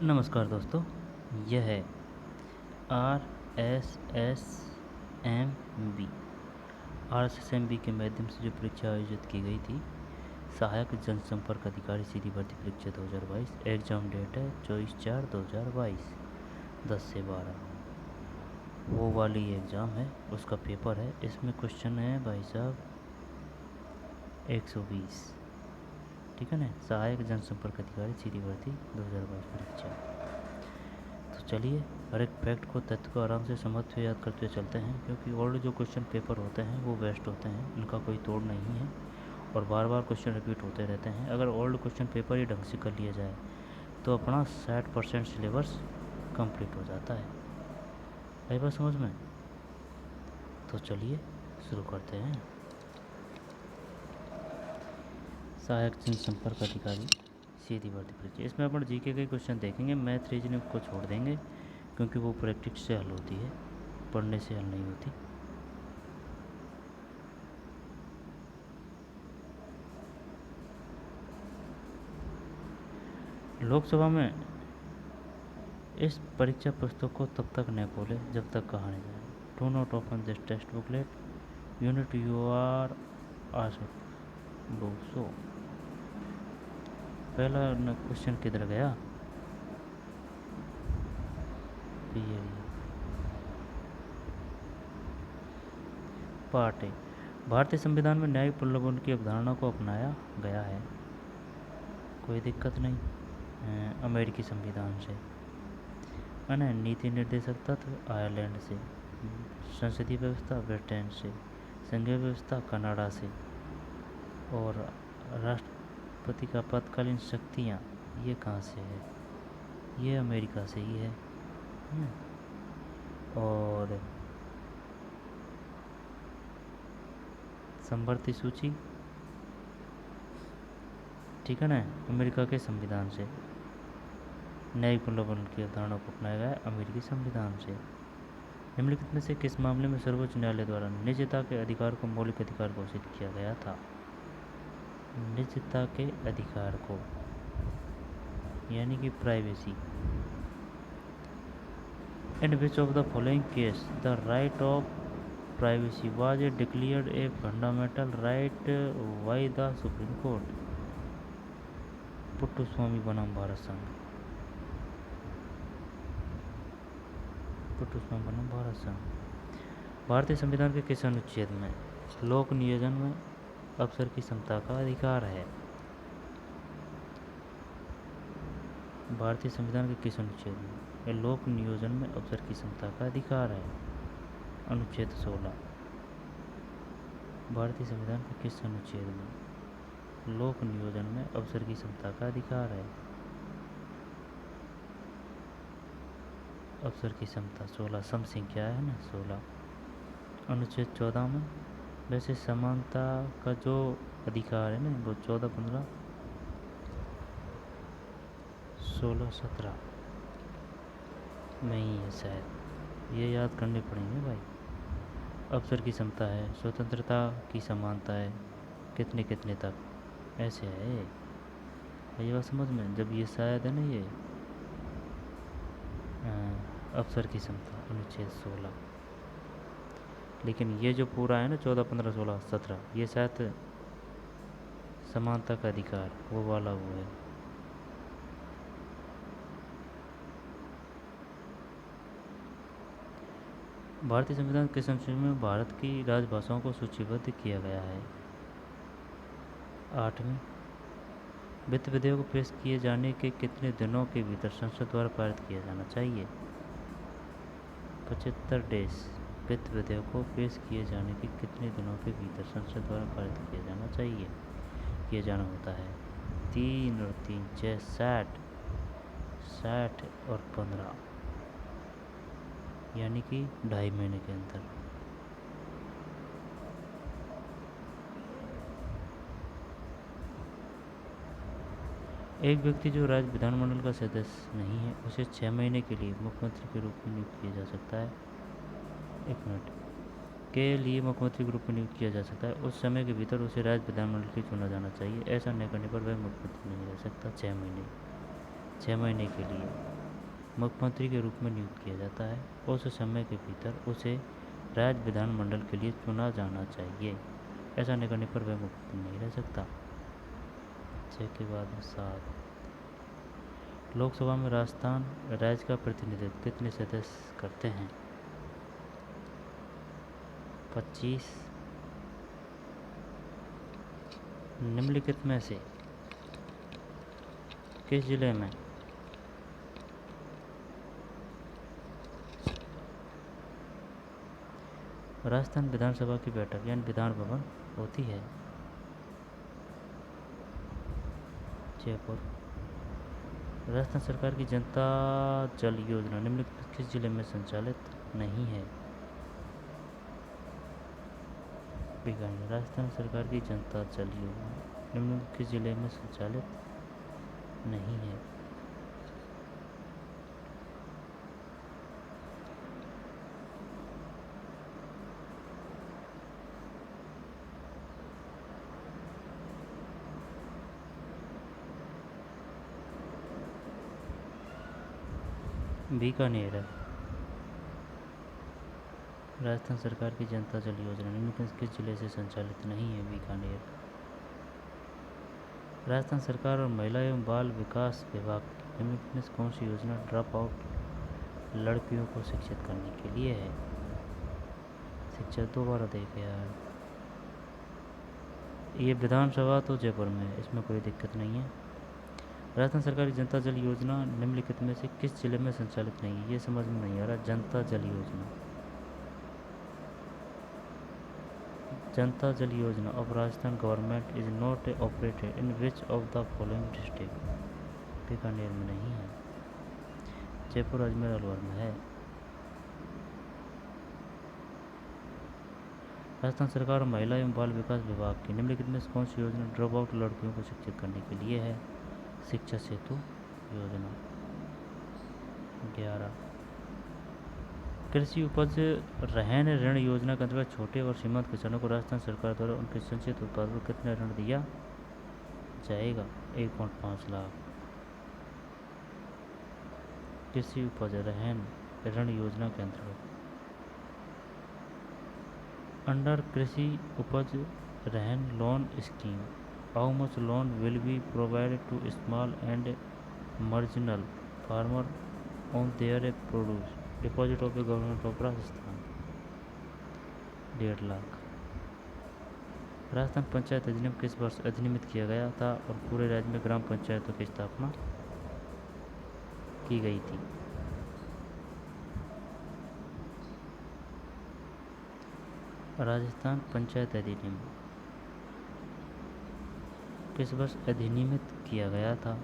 नमस्कार दोस्तों, यह है RSSMB के माध्यम से जो परीक्षा आयोजित की गई थी, सहायक जनसंपर्क अधिकारी सीधी भर्ती परीक्षा 2022। एग्ज़ाम डेट है 24/4/2022, 10 से 12। वो वाली एग्ज़ाम है, उसका पेपर है। इसमें क्वेश्चन है भाई साहब 120, ठीक है ना। सहायक जनसंपर्क अधिकारी सीधी भर्ती 2022 परीक्षा। तो चलिए, हर एक फैक्ट को, तथ्य को आराम से समझते हुए, याद करते हुए चलते हैं, क्योंकि ओल्ड जो क्वेश्चन पेपर होते हैं वो बेस्ट होते हैं, इनका कोई तोड़ नहीं है और बार बार क्वेश्चन रिपीट होते रहते हैं। अगर ओल्ड क्वेश्चन पेपर ही ढंग से कर लिया जाए तो अपना 60% सिलेबस कंप्लीट हो जाता है। आई बात समझ में? तो चलिए शुरू करते हैं। सहायक जनसंपर्क अधिकारी सीधी भर्ती परीक्षा, इसमें अपन जीके के क्वेश्चन देखेंगे। मैथ रीजनिंग को छोड़ देंगे क्योंकि वो प्रैक्टिस से हल होती है, पढ़ने से हल नहीं होती। लोकसभा में इस परीक्षा पुस्तक को तब तक न खोले जब तक कहा नहीं जाए। Do not open this text booklet until you are asked do so. पहला क्वेश्चन किधर गया? ये पार्ट ए, भारतीय संविधान में न्यायिक प्रलोभन की अवधारणा को अपनाया गया है। कोई दिक्कत नहीं। अमेरिकी संविधान से है ना। नीति निर्देशक तत्व आयरलैंड से, संसदीय व्यवस्था ब्रिटेन से, संघीय व्यवस्था कनाडा से, और राष्ट्रपति का आपातकालीन शक्तियाँ ये कहाँ से है? ये अमेरिका से ही है। और संवर्ती सूची, ठीक है ना, अमेरिका के संविधान से। न्यायिक प्रलोभन की अवधारणा को अपनाया गया है अमेरिकी संविधान से। निम्नलिखित में से किस मामले में सर्वोच्च न्यायालय द्वारा निजता के अधिकार को मौलिक अधिकार घोषित किया गया था? निजता के अधिकार को, यानी कि privacy. In which of the following case the right of privacy was declared a fundamental right by the supreme court? Puttaswamy बनाम भारत संघ। पुट्टुस्वामी बनाम भारत संघ। भारतीय संविधान के किस अनुच्छेद में लोक नियोजन में अफसर की क्षमता का अधिकार है? भारतीय संविधान के किस अनुच्छेद में लोक नियोजन में अफसर की क्षमता का अधिकार है? अनुच्छेद 16। भारतीय संविधान के किस अनुच्छेद में लोक नियोजन में अफसर की क्षमता का अधिकार है? अफसर की क्षमता 16, सम संख्या है ना 16। अनुच्छेद 14 में वैसे समानता का जो अधिकार है ना वो 14, 15, 16, 17 में ही है शायद, ये याद करने पड़ेंगे भाई। अफसर की क्षमता है, स्वतंत्रता की समानता है, कितने कितने तक, ऐसे है ये बात समझ में। जब ये शायद है ना, ये अफसर की क्षमता अनुच्छेद 16, लेकिन ये जो पूरा है ना 14, 15, 16, 17, ये शायद समानता का अधिकार वो वाला वो है। भारतीय संविधान के संशोधन में भारत की राजभाषाओं को सूचीबद्ध किया गया है। 8वें, वित्त विधेयक को पेश किए जाने के कितने दिनों के भीतर संसद द्वारा पारित किया जाना चाहिए? 75 डेज। वित्त विधेयक को पेश किए जाने के कितने दिनों के भीतर संसद द्वारा पारित किया जाना चाहिए? किया जाना होता है 3 और 3 6 60, 60 और 15, यानी कि 2.5 महीने के अंदर। एक व्यक्ति जो राज्य विधानमंडल का सदस्य नहीं है उसे 6 महीने के लिए मुख्यमंत्री के रूप में नियुक्त किया जा सकता है। 1 मिनट के लिए मुख्यमंत्री के रूप में नियुक्त किया जा सकता है। उस समय के भीतर उसे राज्य विधानमंडल के चुना जाना चाहिए। ऐसा न करने पर वह मुख्यमंत्री नहीं रह सकता 6 महीने। 6 महीने के लिए मुख्यमंत्री के रूप में नियुक्त किया जाता है। उस समय के भीतर उसे राज्य विधानमंडल के लिए चुना जाना चाहिए। ऐसा नहीं करने पर वह मुख्यमंत्री नहीं रह सकता। 6 के बाद 7। लोकसभा में राजस्थान राज्य का प्रतिनिधित्व कितने सदस्य करते हैं? 25। निम्नलिखित में से किस जिले में राजस्थान विधानसभा की बैठक यानी विधान भवन होती है? जयपुर। राजस्थान सरकार की जनता जल योजना निम्नलिखित किस जिले में संचालित नहीं है? बीकानेर। राजस्थान सरकार की जनता जल योजना निम्नलिखित किस जिले में संचालित नहीं है? बीकानेर है। राजस्थान सरकार की जनता जल योजना निम्नलिखित किस जिले से संचालित नहीं है? बीकानेर। राजस्थान सरकार और महिला एवं बाल विकास विभाग की निम्नलिखित में से कौन सी योजना ड्रॉप आउट लड़कियों को शिक्षित करने के लिए है? शिक्षा दोबारा देखे यार। ये विधानसभा तो जयपुर में है, इसमें कोई दिक्कत नहीं है। राजस्थान सरकार की जनता जल योजना निम्नलिखित में से किस जिले में संचालित नहीं है? ये समझ में नहीं आ रहा। जनता जल योजना, जनता जल योजना of Rajasthan government is not operated in which of the following district? Bikaner में नहीं है, जयपुर, अजमेर, अलवर में है। राजस्थान सरकार और महिला एवं बाल विकास विभाग की निम्नलिखित में से कौन सी योजना ड्रॉप आउट लड़कियों को शिक्षित करने के लिए है? शिक्षा सेतु योजना। 11। कृषि उपज रहन ऋण योजना के अंतर्गत छोटे और सीमांत किसानों को राजस्थान सरकार द्वारा उनके संचित उत्पाद पर कितना ऋण दिया जाएगा? 1.5 लाख। कृषि उपज रहन ऋण योजना के अंतर्गत अंडर कृषि उपज रहन loan scheme how much loan will be provided to small and marginal farmer on their produce deposit of the government of Rajasthan? 1.5 lakh. Rajasthan panchayat अधिनियम किस वर्ष अधिनियमित किया गया था और पूरे राज्य में ग्राम पंचायतों की स्थापना की गई थी? राजस्थान पंचायत अधिनियम किस वर्ष अधिनियमित किया गया था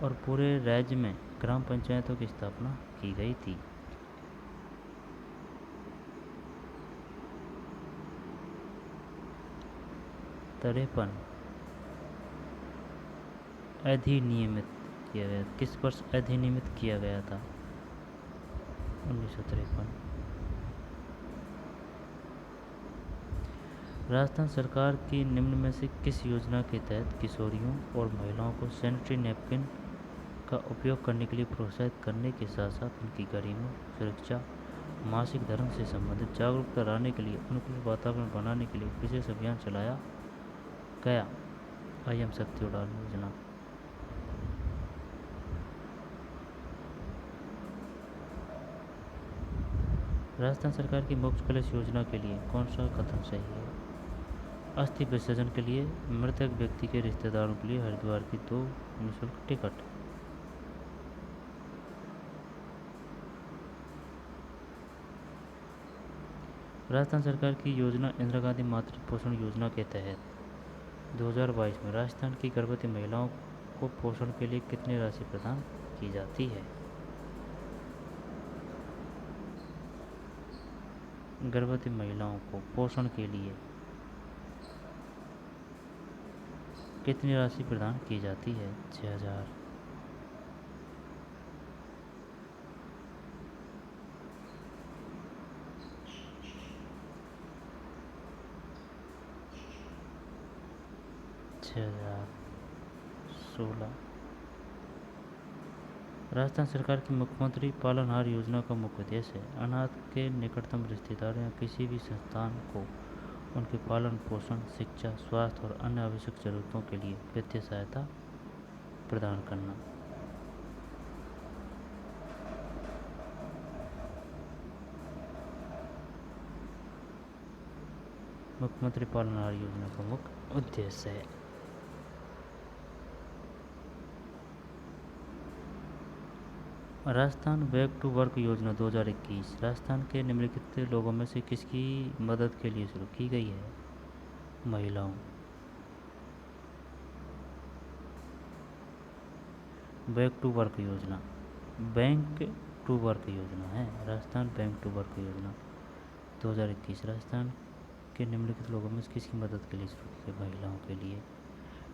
और पूरे राज्य में ग्राम पंचायतों की स्थापना की गई थी? 53। अधिनियमित किया गया, किस वर्ष अधिनियमित किया गया था? 1953। राजस्थान सरकार की निम्न में से किस योजना के तहत किशोरियों और महिलाओं को सैनिटरी नैपकिन का उपयोग करने के लिए प्रोत्साहित करने के साथ साथ उनकी गरिमा, सुरक्षा, मासिक धर्म से संबंधित जागरूकता लाने के लिए अनुकूल वातावरण बनाने के लिए विशेष अभियान चलाया गया? IM शक्ति उड़ान योजना। राजस्थान सरकार की मोक्ष कलश योजना के लिए कौन सा कथन सही है? अस्थि विसर्जन के लिए मृतक व्यक्ति के रिश्तेदारों के लिए हरिद्वार की 2 निःशुल्क टिकट। राजस्थान सरकार की योजना इंदिरा गांधी मातृ पोषण योजना के तहत 2022 में राजस्थान की गर्भवती महिलाओं को पोषण के लिए कितनी राशि प्रदान की जाती है? गर्भवती महिलाओं को पोषण के लिए कितनी राशि प्रदान की जाती है? 6,000। छः 16। राजस्थान सरकार की मुख्यमंत्री पालनहार योजना का मुख्य उद्देश्य है अनाथ के निकटतम रिश्तेदार या किसी भी संस्थान को उनके पालन पोषण, शिक्षा, स्वास्थ्य और अन्य आवश्यक जरूरतों के लिए वित्तीय सहायता प्रदान करना। मुख्यमंत्री पालनहार योजना का मुख्य उद्देश्य है। राजस्थान बैक टू वर्क योजना 2021 राजस्थान के निम्नलिखित लोगों में से किसकी मदद के लिए शुरू की गई है? महिलाओं। बैक टू वर्क योजना बैंक टू वर्क योजना है। राजस्थान बैंक टू वर्क योजना 2021 राजस्थान के निम्नलिखित लोगों में से किसकी मदद के लिए शुरू की गई? महिलाओं के लिए।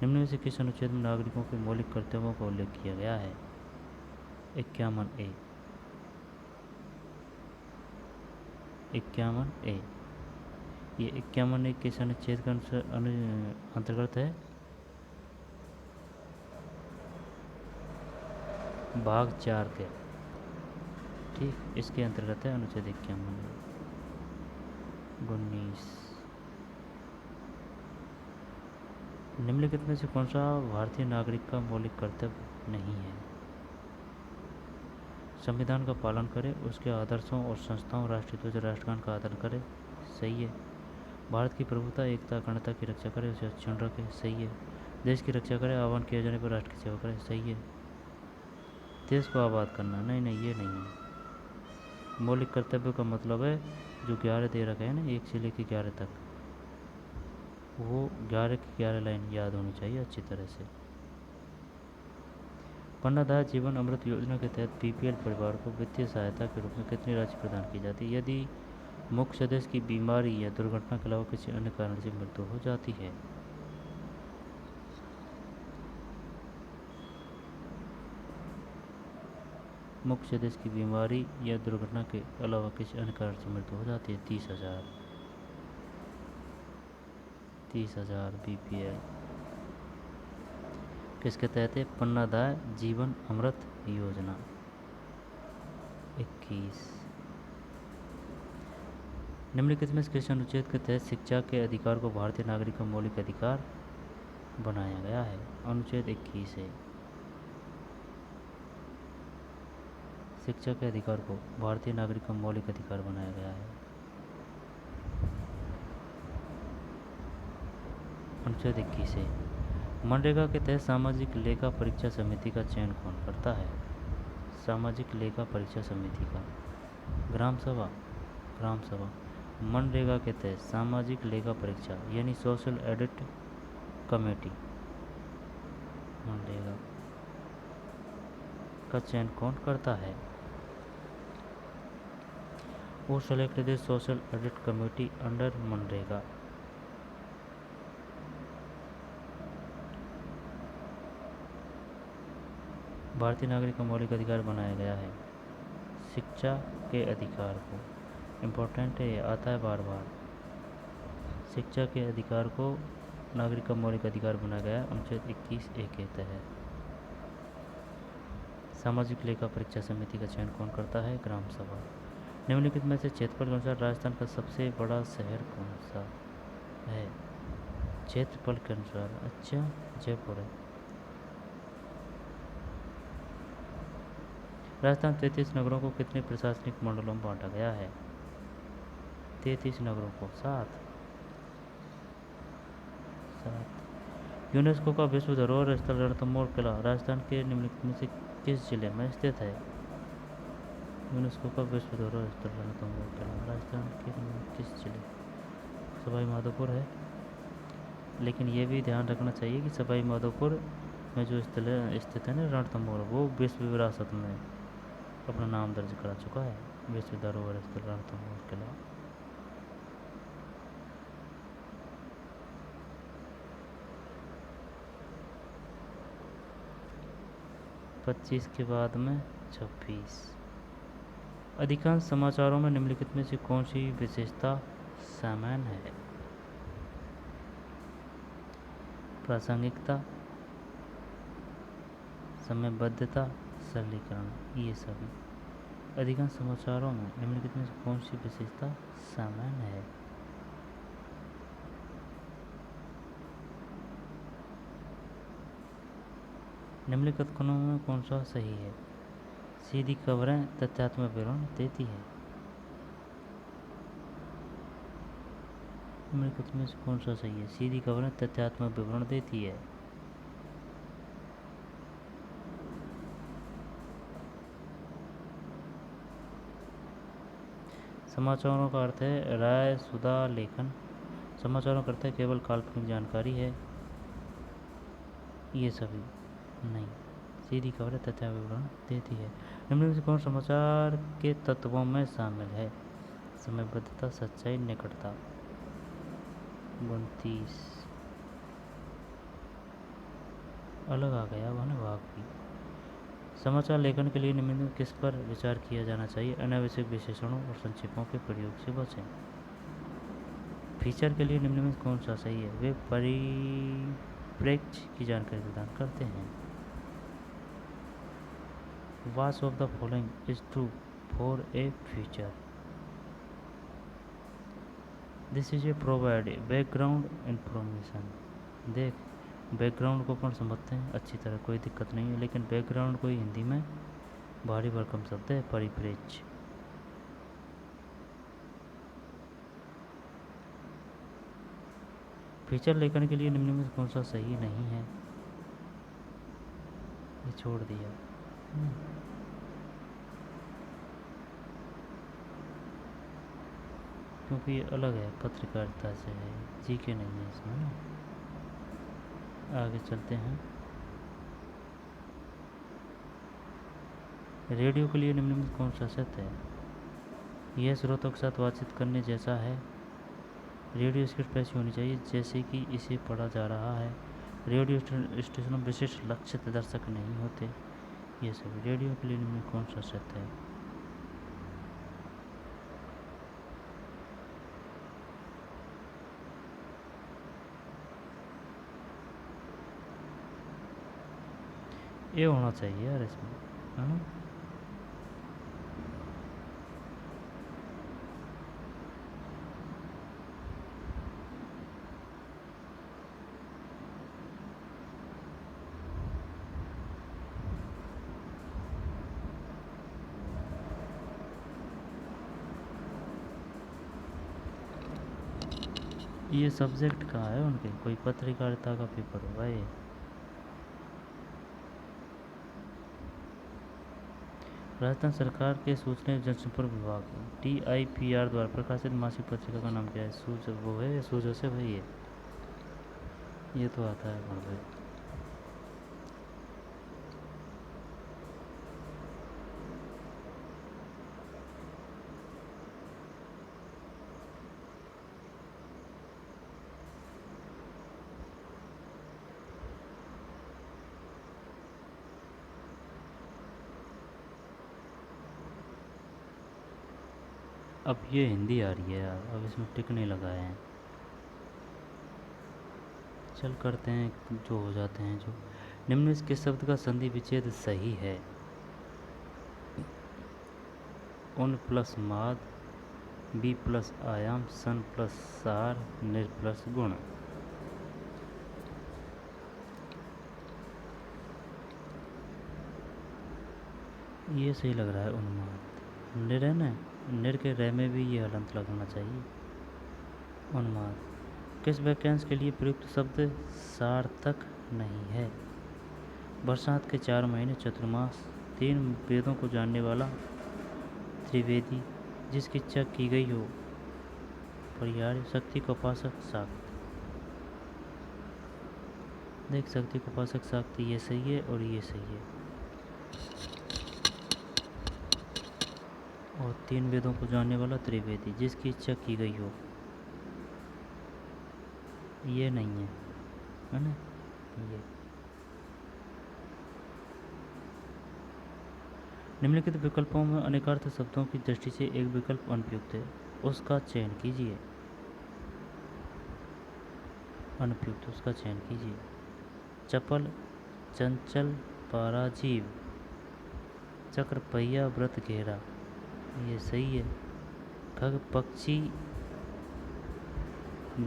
निम्न में से किस अनुच्छेद में नागरिकों के मौलिक कर्तव्यों का उल्लेख किया गया है? 51A। 51A ये 51A किस अनुच्छेद का अंतर्गत है? भाग 4 के, ठीक, इसके अंतर्गत है अनुच्छेद 51। 19 निम्नलिखित में से कौन सा भारतीय नागरिक का मौलिक कर्तव्य नहीं है? संविधान का पालन करे, उसके आदर्शों और संस्थाओं, राष्ट्रीय ध्वज, राष्ट्रगान का आदर करे, सही है। भारत की प्रभुता, एकता, अखंडता की रक्षा करे, उसे अक्षुण्ण रखे, सही है। देश की रक्षा करे, आह्वान किए जाने पर राष्ट्र की सेवा करे, सही है। देश को आबाद करना, नहीं नहीं, ये नहीं है। मौलिक कर्तव्य का मतलब है जो 11 दे रखे हैं ना, 1 से लेकर 11 तक, वो 11 की 11 लाइन याद होनी चाहिए अच्छी तरह से। पन्नादाय जीवन अमृत योजना के तहत बीपीएल परिवार को वित्तीय सहायता के रूप में कितनी राशि प्रदान की जाती है यदि मुख्य सदस्य की बीमारी या दुर्घटना के अलावा किसी अन्य कारण से मृत्यु हो जाती है? मुख्य सदस्य की बीमारी या दुर्घटना के अलावा किसी अन्य कारण से मृत्यु हो जाती है 30,000। 30,000 बीपीएल किसके तहत है? पन्नादाय जीवन अमृत योजना 21। निम्नलिखित में किस अनुच्छेद के तहत शिक्षा के अधिकार को भारतीय नागरिक का मौलिक अधिकार बनाया गया है? अनुच्छेद 21 है। शिक्षा के अधिकार को भारतीय नागरिक का मौलिक अधिकार बनाया गया है। अनुच्छेद 21 है। मनरेगा के तहत सामाजिक लेखा परीक्षा समिति का चयन कौन करता है? सामाजिक लेखा परीक्षा समिति का ग्राम सभा। ग्राम सभा। मनरेगा के तहत सामाजिक लेखा परीक्षा यानी सोशल ऑडिट कमेटी, मनरेगा का चयन कौन करता है? वो select the social audit committee under MNREGA. भारतीय नागरिक का मौलिक अधिकार बनाया गया है शिक्षा के अधिकार को। इम्पोर्टेंट है, आता है बार बार। शिक्षा के अधिकार को नागरिक का मौलिक अधिकार बनाया गया है अनुच्छेद 21A के तहत। सामाजिक लेखा परीक्षा समिति का चयन कौन करता है? ग्राम सभा। निम्नलिखित में से क्षेत्रफल के अनुसार राजस्थान का सबसे बड़ा शहर कौन सा है? क्षेत्रफल के अनुसार, अच्छा, जयपुर है। राजस्थान 33 नगरों को कितने प्रशासनिक मंडलों में बांटा गया है? 33 नगरों को 7। यूनेस्को का विश्व धरोहर स्थल रणथंभौर किला राजस्थान के निम्नलिखित में से किस जिले में स्थित है? यूनेस्को का विश्व धरोहर स्थल रणथंभौर किला राजस्थान के किस जिले? सवाई माधोपुर है। लेकिन ये भी ध्यान रखना चाहिए कि सवाई माधोपुर में जो स्थल स्थित है ना रणथंभौर, वो विश्व विरासत में अपना नाम दर्ज करा चुका है। विश्व धरोहर स्थल रणथंभौर किला। पच्चीस के बाद में 26। अधिकांश समाचारों में निम्नलिखित में से कौन सी विशेषता सामान्य है? प्रासंगिकता, समयबद्धता, सरलीकरण, ये सभी। अधिकांश समाचारों में निम्नलिखित में से कौन सी विशेषता सामान्य है? निम्नलिखित कथनों में कौन सा सही है? सीधी खबरें तथ्यात्मक विवरण देती है। निम्नलिखित में से कौन सा सही है? सीधी खबरें तथ्यात्मक विवरण देती है। समाचारों का अर्थ है राय सुधा लेखन। समाचारों का अर्थ है केवल काल्पनिक जानकारी है, ये सभी नहीं। सीधी खबरें तथ्य विवरण देती है। निम्न में से कौन समाचार के तत्वों में शामिल है? समयबद्धता, सच्चाई, निकटता। 29 अलग आ गया वन भाग भी। समाचार लेखन के लिए निम्न में किस पर विचार किया जाना चाहिए? अनावश्यक विशेषणों और संक्षेपों के प्रयोग से बचें। फीचर के लिए निम्न में कौन सा सही है? वे परिप्रेक्ष्य की जानकारी प्रदान करते हैं। Which of the following is true for a feature? This is a provide background information। देख, बैकग्राउंड को अपन समझते हैं अच्छी तरह, कोई दिक्कत नहीं है, लेकिन बैकग्राउंड कोई हिंदी में भारी भरकम शब्द है, परिप्रेक्ष्य। फीचर लेखन के लिए निम्न में कौन सा सही नहीं है? ये छोड़ दिया। क्योंकि ये अलग है, पत्रकारिता से है, जीके नहीं है इसमें ना। आगे चलते हैं। रेडियो के लिए निम्न में कौन सा सत्य है? यह श्रोताओं के साथ बातचीत करने जैसा है। रेडियो स्क्रिप्ट ऐसी होनी चाहिए जैसे कि इसे पढ़ा जा रहा है। रेडियो स्टेशन में विशिष्ट लक्षित दर्शक नहीं होते, ये सब। रेडियो के लिए निम्न में कौन सा सत्य है? ये होना चाहिए यार इसमें, है ना। ये सब्जेक्ट कहाँ है उनके? कोई पत्रकारिता का पेपर होगा ये। राजस्थान सरकार के सूचना एवं जनसंपर्क विभाग TIPR द्वारा प्रकाशित मासिक पत्रिका का नाम क्या है? वो है सूझो से भाई ये तो आता है भाई। अब ये हिंदी आ रही है यार, अब इसमें टिक नहीं लगाए हैं। चल करते हैं जो हो जाते हैं जो। निम्न में किस शब्द का संधि विच्छेद सही है? उन प्लस माद, बी प्लस आयाम, सन प्लस सार, निर प्लस गुण। ये सही लग रहा है उन्माद। निर है ना, निर के रे में भी ये हलंत लगना चाहिए। उन्माद किस वाक्यांश के लिए प्रयुक्त शब्द सार्थक नहीं है? बरसात के 4 महीने, चतुर्मास, 3 वेदों को जानने वाला, त्रिवेदी, जिसकी इच्छा की गई हो, परिहार्य, शक्ति को उपासक, शाक्त। देख, शक्ति को उपासक शाक्त ये सही है और ये सही है। और 3 वेदों को जानने वाला त्रिवेदी, जिसकी इच्छा की गई हो, ये नहीं है ना ये। निम्नलिखित विकल्पों में अनेकार्थ शब्दों की दृष्टि से एक विकल्प अनुपयुक्त है, उसका चयन कीजिए। अनुपयुक्त, उसका चयन कीजिए। चपल, चंचल, पराजीव। चक्र पहिया व्रत घेरा, ये सही है। खग पक्षी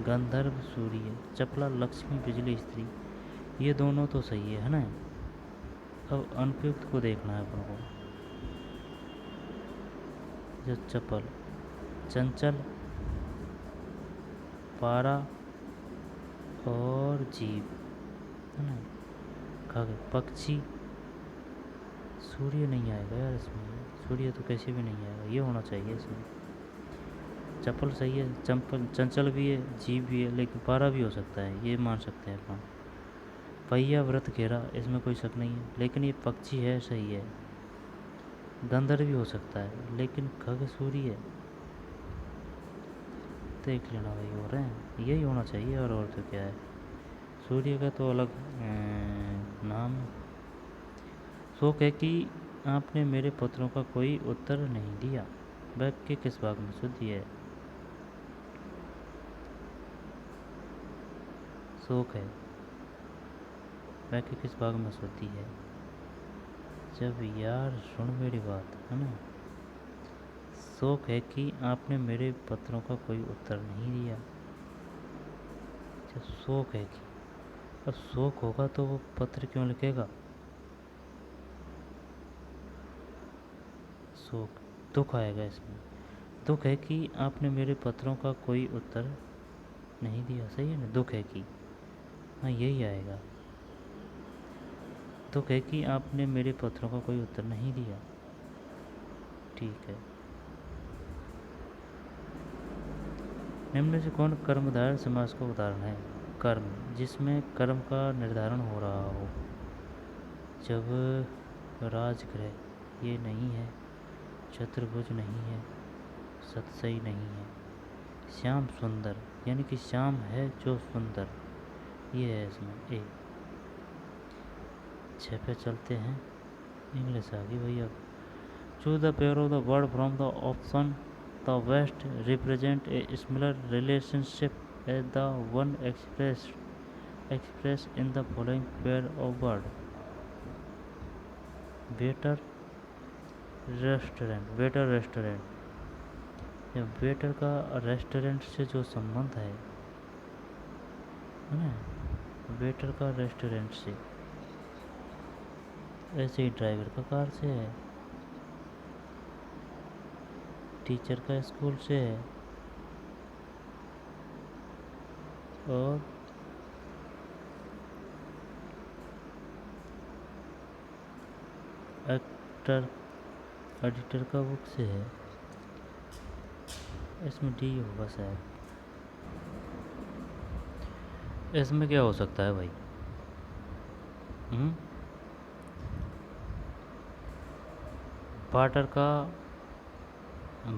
गंधर्व सूर्य, चपला लक्ष्मी बिजली स्त्री, ये दोनों तो सही है ना। अब अनुपयुक्त को देखना है अपन को। जो चपल, चंचल, पारा और जीव, है ना। खग पक्षी, सूर्य नहीं आएगा यार इसमें, सूर्य तो कैसे भी नहीं आएगा, ये होना चाहिए इसमें। चपल सही है, चंपल चंचल भी है, जीव भी है, लेकिन पारा भी हो सकता है, ये मान सकते हैं अपन। पहिया व्रत घेरा, इसमें कोई शक नहीं है, लेकिन ये पक्षी है, सही है। गंधर्व भी हो सकता है, लेकिन खग सूर्य है, देख लेना भाई, हो रहे हैं यही होना चाहिए, और तो क्या है। सूर्य का तो अलग नाम। शोक है कि आपने मेरे पत्रों का कोई उत्तर नहीं दिया, वाक्य किस भाग में शुद्धि है। शोक है, वाक्य किस भाग में शुद्धि है। जब यार सुन मेरी बात, है ना। शोक है कि आपने मेरे पत्रों का कोई उत्तर नहीं दिया। जब शोक है कि, अब शोक होगा तो वो पत्र क्यों लिखेगा। शोक, दुख आएगा इसमें। दुख है कि आपने मेरे पत्रों का कोई उत्तर नहीं दिया, सही है ना। दुख है कि, हाँ यही आएगा। दुख है कि आपने मेरे पत्रों का कोई उत्तर नहीं दिया, ठीक है। निम्न में से कौन कर्मधारय समास का उदाहरण है। कर्म, जिसमें कर्म का निर्धारण हो रहा हो। जब राजगृह, ये नहीं है। चतुर्भुज नहीं है। सतसई नहीं है। श्याम सुंदर, यानी कि श्याम है जो सुंदर, ये है इसमें ए। 6 पे चलते हैं, इंग्लिश आ गई भैया। Choose the pair of the word from the option the West represent a similar relationship as the one expressed in the following pair of words. Waiter, restaurant, waiter restaurant। Waiter का restaurant से जो संबंध है ना, waiter का restaurant से, ऐसे ही driver का कार से है, टीचर का स्कूल से है, और एक्टर एडिटर का बुक से है। इसमें डी होगा शायद। इसमें क्या हो सकता है भाई। पार्टर का,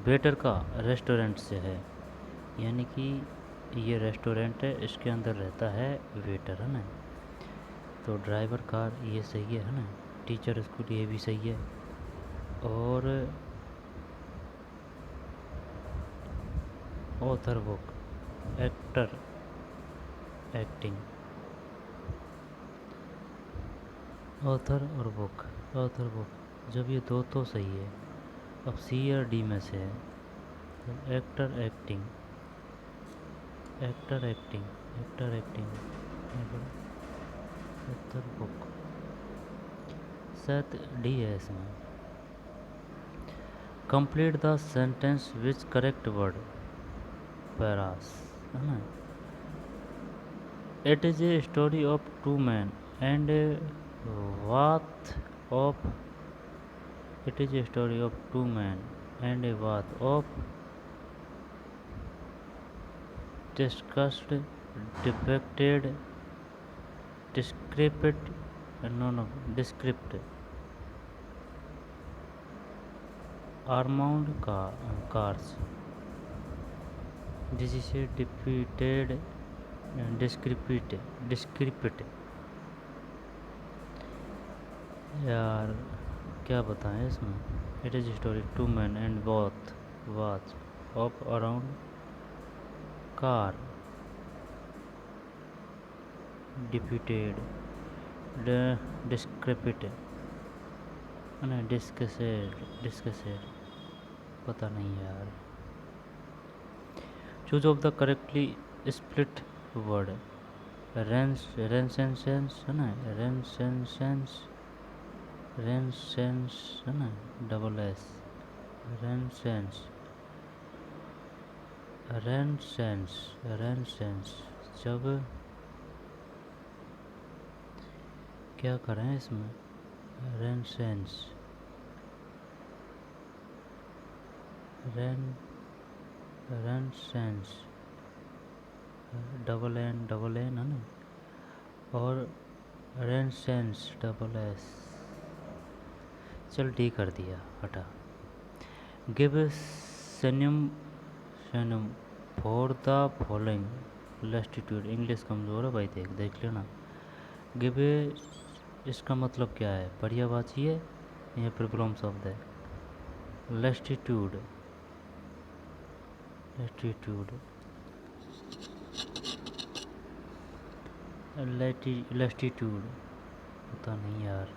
वेटर का रेस्टोरेंट से है, यानी कि ये रेस्टोरेंट है, इसके अंदर रहता है वेटर, है ना। तो ड्राइवर कार, ये सही है ना। टीचर स्कूल, ये भी सही है। और author book, actor acting, author और बुक, ऑथर बुक, जब ये दो तो सही है। अब सी और डी में से है, तो actor acting, actor acting, actor acting, author book, शायद डी है इसमें। Complete the sentence which correct word, पैरास, है ना। It is a story of two man and wrath of, it is a story of two men and a bath of discussed, depicted, described, described, armored cars, this is a depicted, described, यार क्या बताएं इसमें। It is story to man and both watch of around car, deputed, descript, नहीं, discussed पता नहीं यार। Choose of the correctly split word, renaissance है ना, रेंसेंसेंस, रेंसेंस है ना, डबल एस, रेंसेंस, रेंसेंस, रेंसेंस। जब क्या करें इसमें, रेंसेंस, रेन रेंसेंस, डबल एन है ना, और रेंसेंस डबल एस। चल डी कर दिया, हटा। Give synonym, synonym for the following latitude. English कमज़ोर है भाई, देख लेना। गिव इसका मतलब क्या है, पर्यायवाची है या प्रॉब्लम शब्द है। लैटिट्यूड, लैटिट्यूड, लैटिट्यूड पता नहीं यार।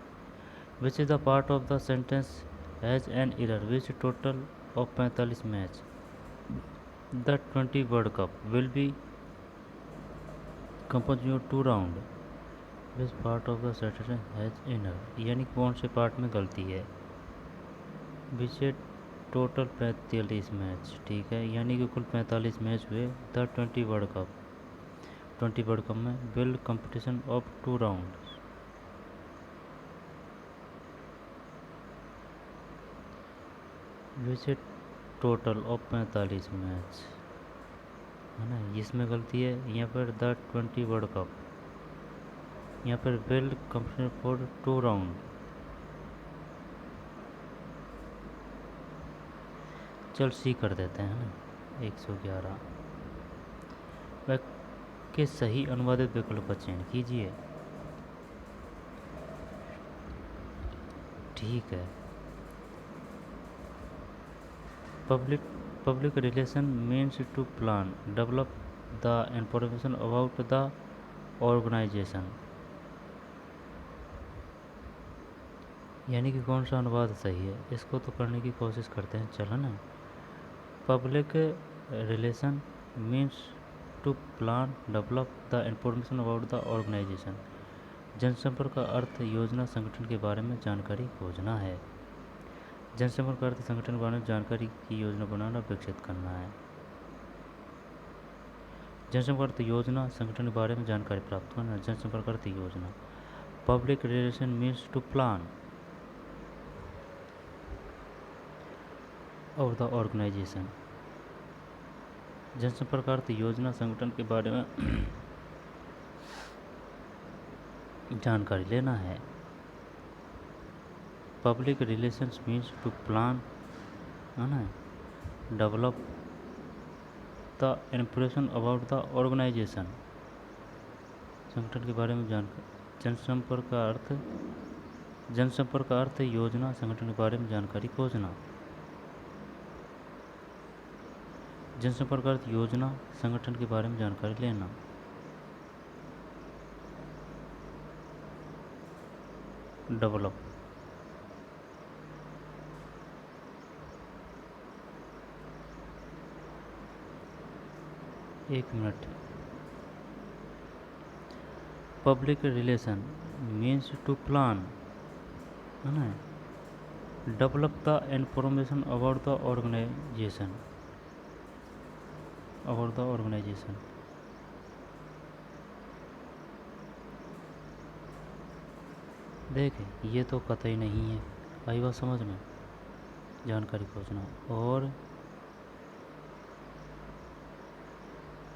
Which is the part of the sentence has an error which total of 45 match the 20 World cup will be compose 2 round. Which part of the sentence has error, यानी कौन से part में गलती है। विच total 45 match, ठीक है, यानी कि कुल 45 मैच हुए। The 20 World Cup, 20 World Cup में will competition of 2 round. Which total of 45 match है ना, इसमें गलती है। यहाँ पर द 20 वर्ल्ड कप, यहाँ पर विल कंपटीशन फॉर 2 राउंड। चल सी कर देते हैं ना, 111। वह के सही अनुवादित विकल्प का चयन कीजिए, ठीक है। Public relation means to plan develop the information about the organisation, यानी कि कौन सा अनुवाद सही है, इसको तो करने की कोशिश करते हैं, चलो ना। Public relation means to plan develop the information about the organisation. जनसंपर्क का अर्थ योजना संगठन के बारे में जानकारी खोजना है। जनसंपर्क का अर्थ संगठन के बारे में जानकारी की योजना बनाना, विकसित करना है। जनसंपर्क अर्थ योजना संगठन के बारे में जानकारी प्राप्त करना, जनसंपर्क अर्थ योजना। Public relation means to plan of the organisation. जनसंपर्क अर्थ योजना संगठन के बारे में जानकारी लेना है। Public relations means to plan है ना, develop the impression about the organisation, संगठन के बारे में जानकारी। जनसंपर्क का अर्थ योजना संगठन के बारे में जानकारी खोजना। जनसंपर्क अर्थ योजना संगठन के बारे में जानकारी लेना। डेवलप, एक मिनट। Public relation means to plan है ना, develop the information about the organisation, about the organisation. देखें, ये तो कतई नहीं है, आई बात समझ में। जानकारी खोजना और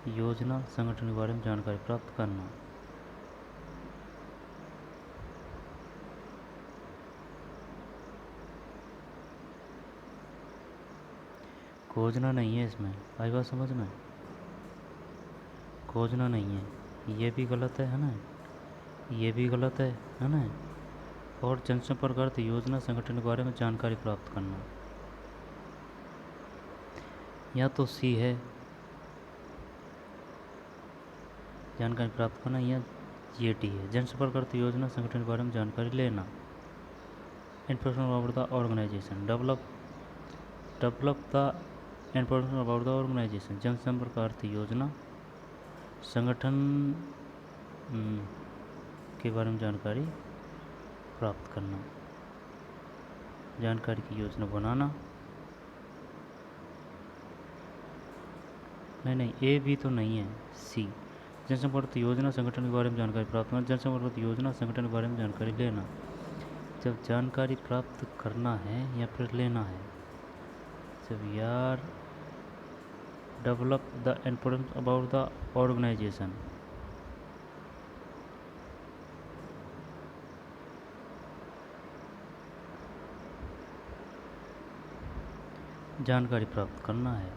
योजना संगठन के बारे में जानकारी प्राप्त करना। खोजना नहीं है इसमें, आई बात समझ में। खोजना नहीं है, ये भी गलत है ना, ये भी गलत है ना। और जनसंपर्क अर्थ योजना संगठन के बारे में जानकारी प्राप्त करना, या तो सी है जानकारी प्राप्त करना, या ये टी है जनसंपर्क अर्थ योजना संगठन के बारे में जानकारी लेना। Information about the organisation, develop the information about the organisation, जनसंपर्क का अर्थ योजना, संगठन के बारे में जानकारी प्राप्त करना, जानकारी की योजना बनाना। नहीं, ए भी तो नहीं है, सी। जनसंपर्क योजना, संगठन के बारे में जानकारी प्राप्त करना, जनसंपर्क योजना, संगठन के बारे में जानकारी लेना। जब जानकारी प्राप्त करना है या फिर लेना है, जब यार develop the information about the organisation, जानकारी प्राप्त करना है,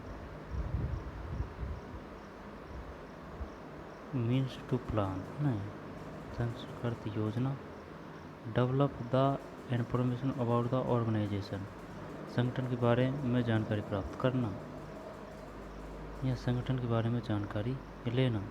मीन्स टू प्लान, नहीं, संस्कृत योजना, develop the information about the organisation, संगठन के बारे में जानकारी प्राप्त करना या संगठन के बारे में जानकारी लेना।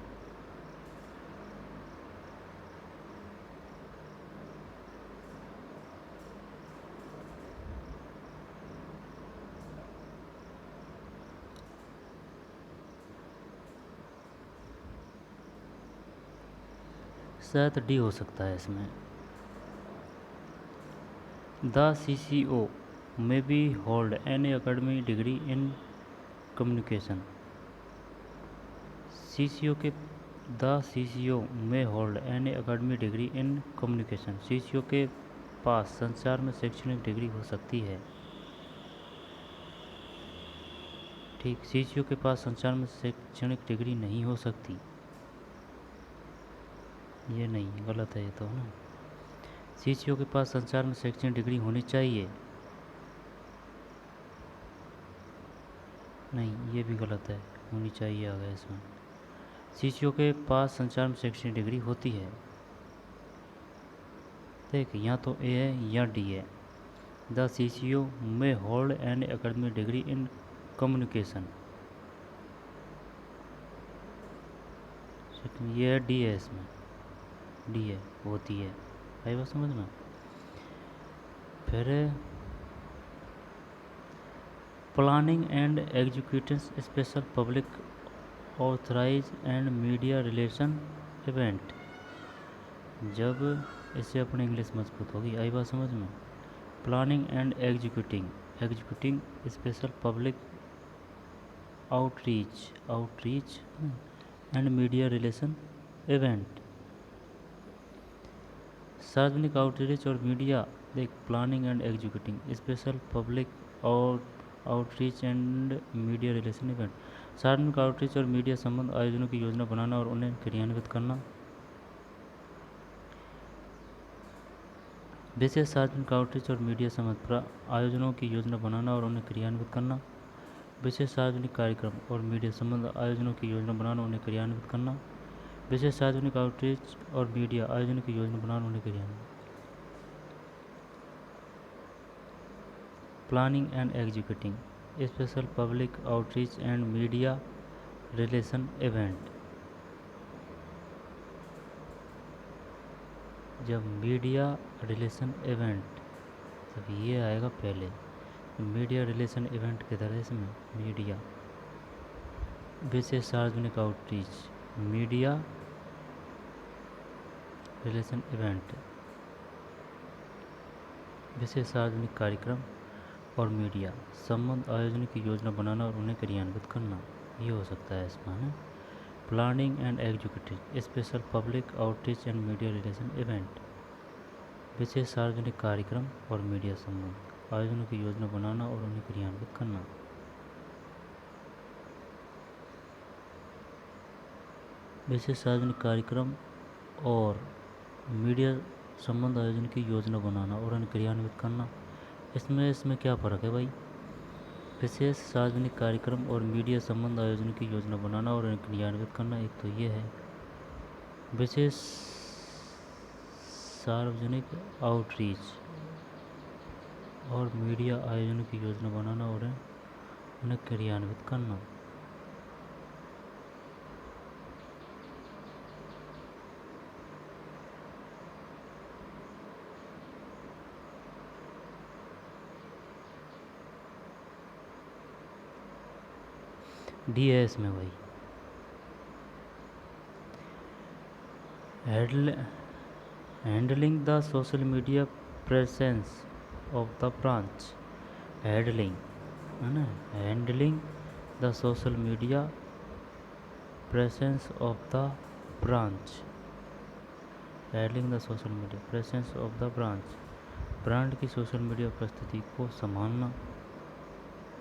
शायद डी हो सकता है इसमें। The CCO may be hold any academic degree in communication, CCO के द CCO में hold any academic degree in communication, CCO के पास संचार में शैक्षणिक डिग्री हो सकती है। ठीक, CCO के पास संचार में शैक्षणिक डिग्री नहीं हो सकती, ये नहीं, गलत है ये तो ना। CCO के पास संचार में शैक्षणिक डिग्री होनी चाहिए, नहीं ये भी गलत है, होनी चाहिए आ गया इसमें। CCO के पास संचार में शैक्षणिक डिग्री होती है। देख, या तो ए है या डी है। द CCO में hold an academic degree in communication, ये डी है, इसमें डी है, होती है। आई बात समझ में। फिर planning and executing special public authorise and media relation event, जब इससे अपनी इंग्लिश मजबूत होगी। आई बात समझ में। Planning and executing special public outreach and media relation event, सार्वजनिक आउटरीच और मीडिया, देख, planning and executing special public outreach and media relation event, सार्वजनिक आउटरीच और मीडिया संबंध आयोजनों की योजना बनाना और उन्हें क्रियान्वित करना। विशेष सार्वजनिक आउटरीच और मीडिया संबंध आयोजनों की योजना बनाना और उन्हें क्रियान्वित करना। विशेष सार्वजनिक कार्यक्रम और मीडिया संबंध आयोजनों की योजना बनाना और उन्हें क्रियान्वित करना। विशेष सार्वजनिक आउटरीच और मीडिया आयोजनों की योजना बनाना और उन्हें क्रियान्वित। Planning and executing special public outreach and media relation event, जब मीडिया रिलेशन इवेंट, तब ये आएगा पहले। मीडिया रिलेशन इवेंट किधर है इसमें, मीडिया। विशेष सार्वजनिक आउटरीच, मीडिया रिलेशन इवेंट, विशेष सार्वजनिक कार्यक्रम और मीडिया संबंध आयोजन की योजना बनाना और उन्हें क्रियान्वित करना, ये हो सकता है इसमें, है। Planning and executive special public outreach and media relation event, विशेष सार्वजनिक कार्यक्रम और मीडिया संबंध आयोजनों की योजना बनाना और उन्हें क्रियान्वित करना। विशेष सार्वजनिक कार्यक्रम और मीडिया संबंध आयोजन की योजना बनाना और उन्हें क्रियान्वित करना, इसमें क्या फ़र्क है भाई। विशेष सार्वजनिक कार्यक्रम और मीडिया संबंध आयोजन की योजना बनाना और उन्हें क्रियान्वित करना, एक तो ये है। विशेष सार्वजनिक आउटरीच और मीडिया आयोजन की योजना बनाना और उन्हें क्रियान्वित करना। डी है इसमें भाई। Handling the social media presence of the branch. Handling है ना, handling the social media presence of the branch. Handling the social media presence of the branch, brand की सोशल मीडिया उपस्थिति को संभालना।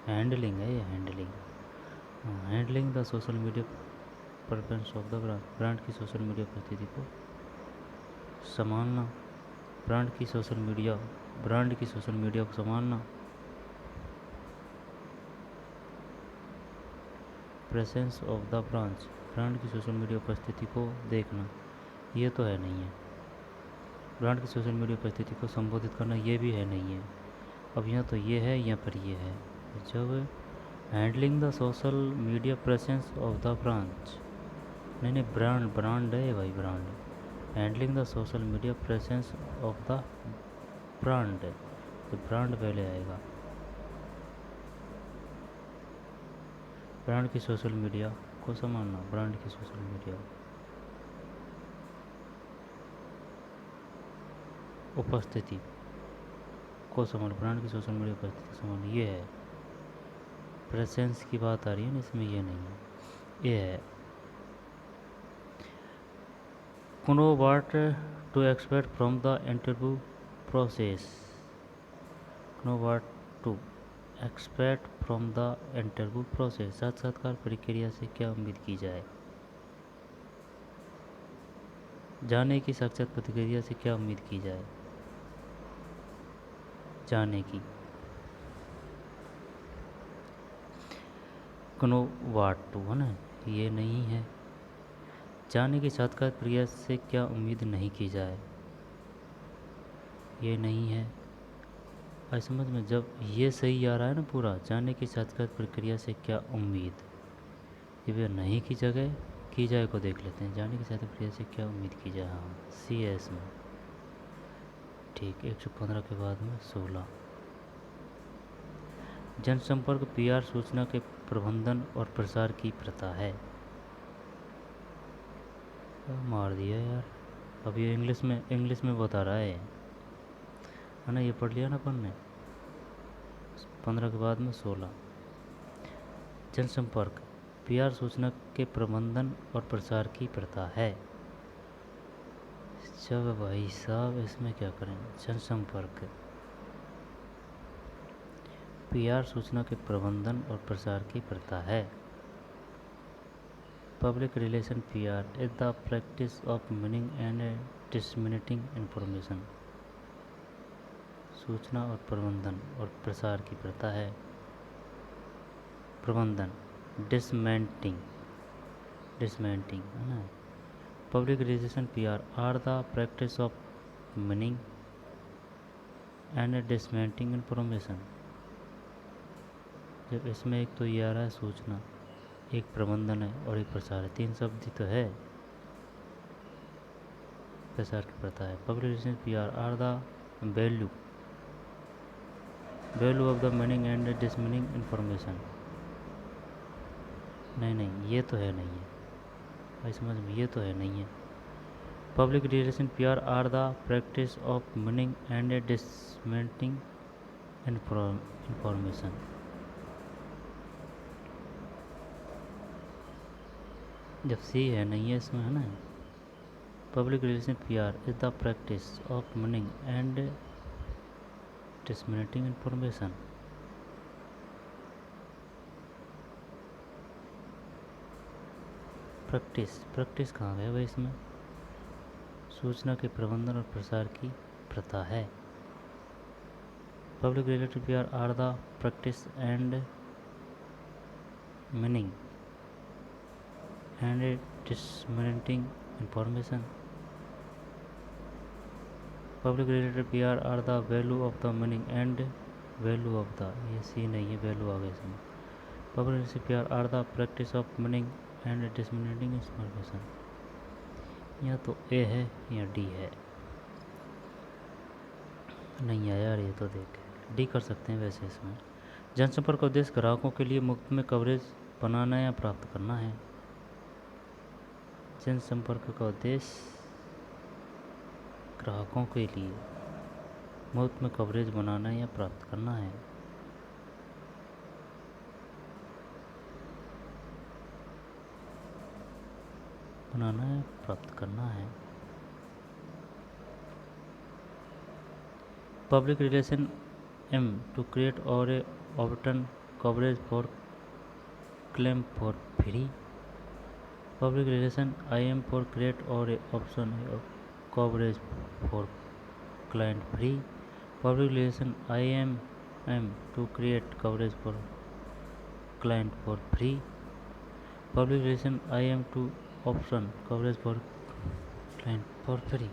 हैंडलिंग है ये, handling. Handling the social media presence of the brand, brand की social media उपस्थिति को संभालना। ब्रांड की सोशल मीडिया को संभालना। Presence of the branch, brand की सोशल मीडिया उपस्थिति को देखना। ये तो है नहीं है। ब्रांड की सोशल मीडिया उपस्थिति को संबोधित करना, ये भी है नहीं है। अब यहाँ तो ये है, यहाँ पर ये है। जब handling the social media presence of the branch, नहीं ब्रांड है भाई, brand. Handling the social media presence of the brand, तो ब्रांड पहले आएगा। ब्रांड की सोशल मीडिया को संभालना, ब्रांड की सोशल मीडिया उपस्थिति को संभाल, ब्रांड की सोशल मीडिया उपस्थिति संभाल, ये है। प्रेजेंस की बात आ रही है ना इसमें, ये नहीं है, ये है। know what to expect from the interview process। know what to expect from the interview process, साक्षात्कार प्रक्रिया से क्या उम्मीद की जाए। जाने की साक्षात्कार प्रक्रिया से क्या उम्मीद की जाए। जाने की। know what to है ना, ये नहीं है। जाने की साक्षात्कार प्रक्रिया से क्या उम्मीद नहीं की जाए, ये नहीं है। आई समझ में, जब ये सही आ रहा है ना पूरा, जाने की साक्षात्कार प्रक्रिया से क्या उम्मीद, ये भी नहीं की जगह की जाए को देख लेते हैं। जाने की साक्षात्कार प्रक्रिया से क्या उम्मीद की जाए, हाँ सी है इसमें। ठीक, 115 के बाद में 16। जनसंपर्क पीआर सूचना के प्रबंधन और प्रसार की प्रथा है। मार दिया यार, अब ये इंग्लिश में बता रहा है ना, ये पढ़ लिया ना अपन ने। 15 के बाद में 16। जनसंपर्क पीआर सूचना के प्रबंधन और प्रसार की प्रथा है। चलो भाई साहब, इसमें क्या करें। जनसंपर्क पीआर सूचना के प्रबंधन और प्रसार की प्रथा है। Public relation PR is the practice of meaning and disseminating information. सूचना और प्रबंधन और प्रसार की प्रथा है। प्रबंधन डिसमेंटिंग है ना। Public relation PR are the practice of meaning and disseminating information. जब इसमें एक तो ये आ रहा है सूचना, एक प्रबंधन है और एक प्रसार है, 3 शब्द ही तो है। प्रसार की प्रथा है। Public relation PR are the value of the meaning and disseminating information. नहीं, ये तो है नहीं है भाई, समझ में, ये तो है नहीं है। Public relation PR are the practice of meaning and disseminating information. जब सी है नहीं है इसमें, है ना। Public relation PR is the practice of meaning and disseminating information. Practice कहाँ गया भाई इसमें। सूचना के प्रबंधन और प्रसार की प्रथा है। Public related PR are the practice and meaning and disseminating information. Public related PR are the value of the meaning and value of the, ये सी नहीं है, वैल्यू आ गया इसमें। Public related PR are the practice of meaning and disseminating information. या तो ए है या डी है। नहीं आया यार, ये तो देख डी कर सकते हैं वैसे इसमें। जनसंपर्क का उद्देश्य ग्राहकों के लिए मुफ्त में कवरेज बनाना या प्राप्त करना है। जनसंपर्क का उद्देश्य ग्राहकों के लिए मुफ्त में कवरेज बनाना या प्राप्त करना है। बनाना या प्राप्त करना है। Public relation aim to create और obtain coverage for claim for free. Public relation aim for create और option coverage for client free. Public relation aim to create coverage for client for free. Public relation aim to option coverage for client for free.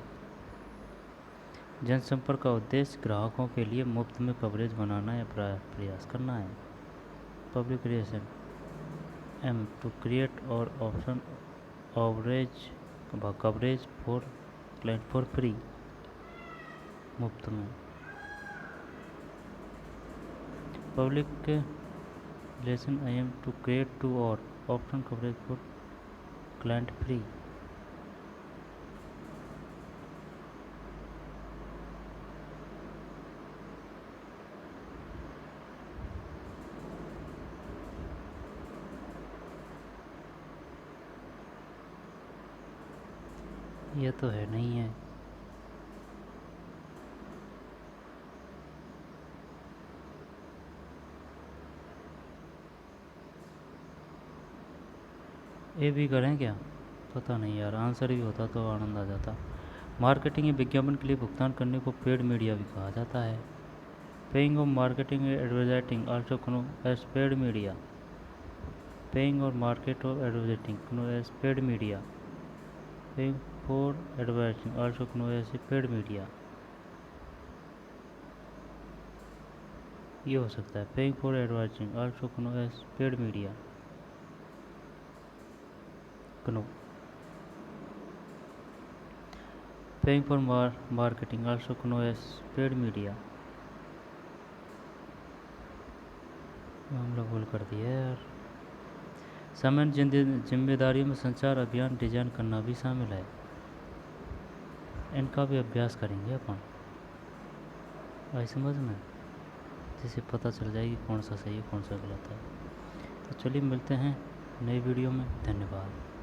जनसंपर्क का उद्देश्य ग्राहकों के लिए मुफ्त में coverage बनाना या प्रयास करना है। Public relation aim to create और option coverage for client for free, मुफ्त में। Public relation aim to create to और option coverage for client free. यह तो है नहीं है। ये भी करें क्या? पता नहीं यार, आंसर भी होता तो आनंद आ जाता। मार्केटिंग या विज्ञापन के लिए भुगतान करने को पेड मीडिया भी कहा जाता है। Paying of marketing advertising also known as paid media. Paying और market of advertising known as paid media. Paying for advertising also known as paid media. ये हो सकता है, paying for advertising also known as paid media. Paying for marketing also known as paid media. हम लोग भूल कर दिया यार। सामान्य जिम्मेदारियों में संचार अभियान डिजाइन करना भी शामिल है। इनका भी अभ्यास करेंगे अपन, आई समझ में, जिससे पता चल जाएगी कौन सा सही है कौन सा गलत है। तो चलिए मिलते हैं नई वीडियो में। धन्यवाद।